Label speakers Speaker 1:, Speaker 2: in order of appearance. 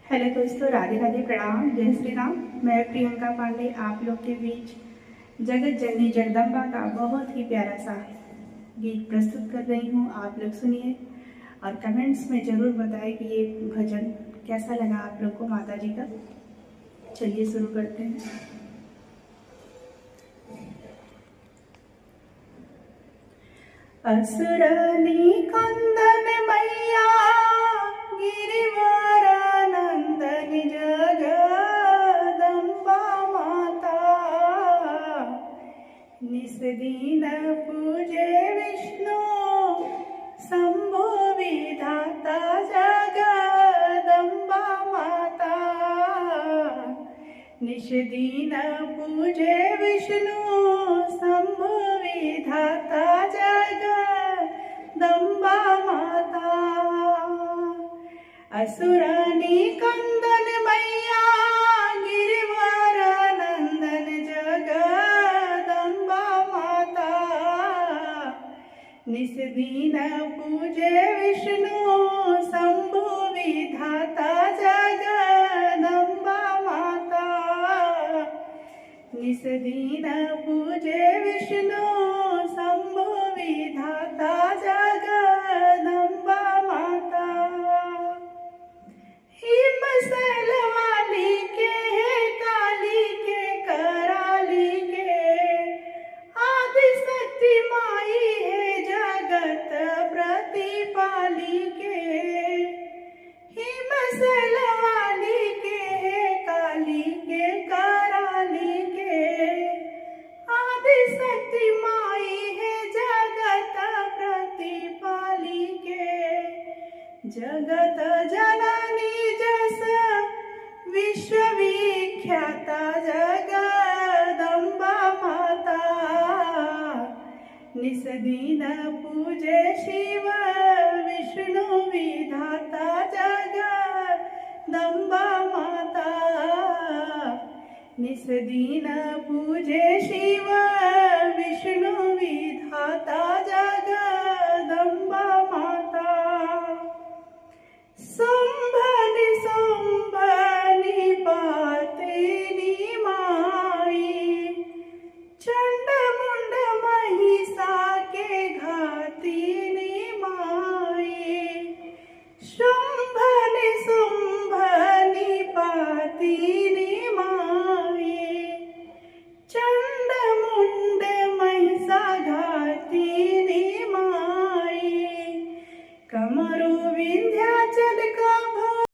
Speaker 1: Hello दोस्तों, राधे राधे, प्रणाम, जय श्री राम। मैं प्रियंका पांडे आप लोग के बीच जगत जननी जगदम्बा का बहुत ही प्यारा सा गीत प्रस्तुत कर रही हूँ। आप लोग सुनिए और कमेंट्स में ज़रूर बताएं कि ये भजन कैसा लगा आप लोग को माता जी का। चलिए शुरू करते हैं। असुरनी कंदन मैया गिरिवरानंदन जगदम्बा माता, निस दिन पूजे विष्णु शंभो विधाता जगदम्बा माता, निस दिन पूजे विष्णु शंभो विधाता जगदम्बा माता। असुरानी कंदन मैया गिरिवरानंदन जगदम्बा माता, निस दिन पूजे विष्णु शंभु विधाता जगदम्बा माता, निस दिन पूजे विष्णु शंभु विधाता जगदम्बा माता। हिमसल वाली के काली के कराली के, आदि शक्ति माई है जगत प्रतिपाली के। हिमसल वाली के काली के कराली के, आदि शक्ति माई है जगत प्रतिपाली के। जगत जननी जस विश्वविख्याता जगदम्बा माता, निस दिन पूजे शिव विष्णु विधाता जगदम्बा माता, निस दिन पूजे शिव विष्णु विधाता